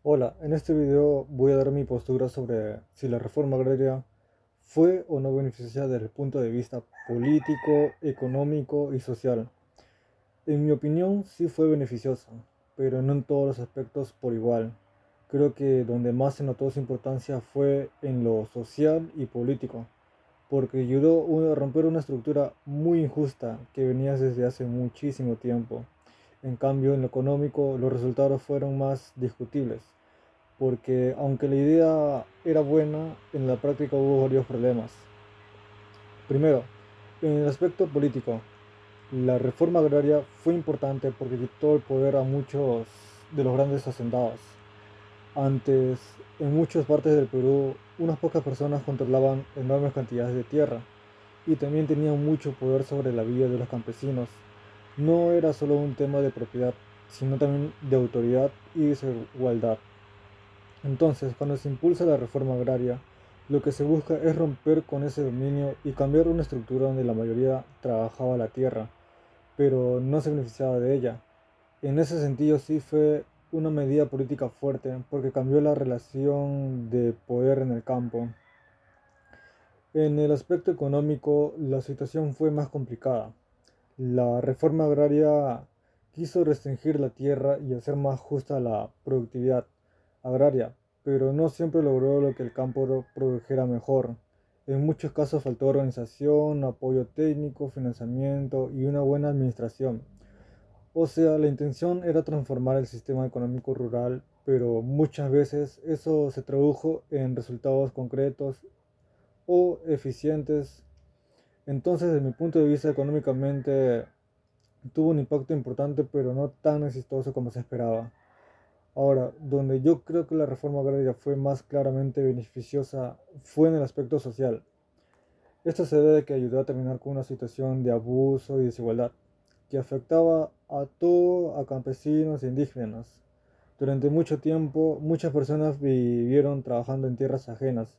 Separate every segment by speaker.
Speaker 1: Hola, en este video voy a dar mi postura sobre si la reforma agraria fue o no beneficiosa desde el punto de vista político, económico y social. En mi opinión, sí fue beneficiosa, pero no en todos los aspectos por igual. Creo que donde más se notó su importancia fue en lo social y político, porque ayudó a romper una estructura muy injusta que venía desde hace muchísimo tiempo. En cambio, en lo económico, los resultados fueron más discutibles porque aunque la idea era buena, en la práctica hubo varios problemas. Primero, en el aspecto político, la reforma agraria fue importante porque quitó el poder a muchos de los grandes hacendados. Antes, en muchas partes del Perú, unas pocas personas controlaban enormes cantidades de tierra y también tenían mucho poder sobre la vida de los campesinos. No era solo un tema de propiedad, sino también de autoridad y desigualdad. Entonces, cuando se impulsa la reforma agraria, lo que se busca es romper con ese dominio y cambiar una estructura donde la mayoría trabajaba la tierra, pero no se beneficiaba de ella. En ese sentido sí fue una medida política fuerte porque cambió la relación de poder en el campo. En el aspecto económico, la situación fue más complicada. La reforma agraria quiso restringir la tierra y hacer más justa la productividad agraria, pero no siempre logró lo que el campo produjera mejor. En muchos casos faltó organización, apoyo técnico, financiamiento y una buena administración. O sea, la intención era transformar el sistema económico rural, pero muchas veces eso se tradujo en resultados concretos o eficientes. Entonces, desde mi punto de vista económicamente, tuvo un impacto importante, pero no tan exitoso como se esperaba. Ahora, donde yo creo que la reforma agraria fue más claramente beneficiosa fue en el aspecto social. Esto se debe a que ayudó a terminar con una situación de abuso y desigualdad que afectaba a campesinos e indígenas. Durante mucho tiempo, muchas personas vivieron trabajando en tierras ajenas,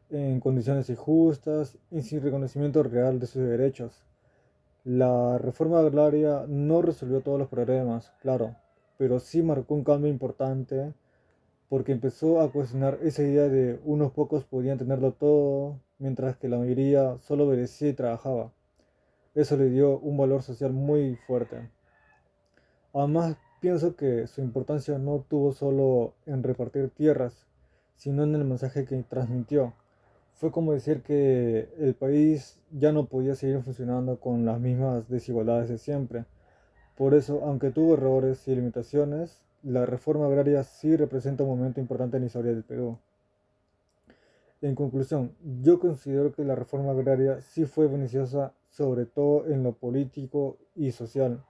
Speaker 1: en condiciones injustas y sin reconocimiento real de sus derechos. La reforma agraria no resolvió todos los problemas, claro, pero sí marcó un cambio importante porque empezó a cuestionar esa idea de unos pocos podían tenerlo todo, mientras que la mayoría solo obedecía y trabajaba. Eso le dio un valor social muy fuerte. Además, pienso que su importancia no tuvo solo en repartir tierras, sino en el mensaje que transmitió. Fue como decir que el país ya no podía seguir funcionando con las mismas desigualdades de siempre. Por eso, aunque tuvo errores y limitaciones, la reforma agraria sí representa un momento importante en la historia del Perú. En conclusión, yo considero que la reforma agraria sí fue beneficiosa, sobre todo en lo político y social,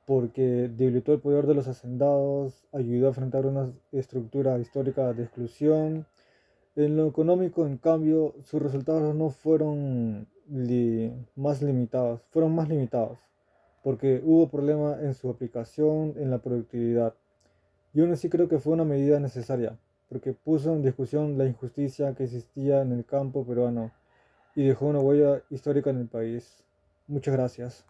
Speaker 1: porque debilitó el poder de los hacendados, ayudó a enfrentar una estructura histórica de exclusión. En lo económico, en cambio, sus resultados no fueron más limitados, fueron más limitados, porque hubo problemas en su aplicación, en la productividad. Yo aún así creo que fue una medida necesaria, porque puso en discusión la injusticia que existía en el campo peruano y dejó una huella histórica en el país. Muchas gracias.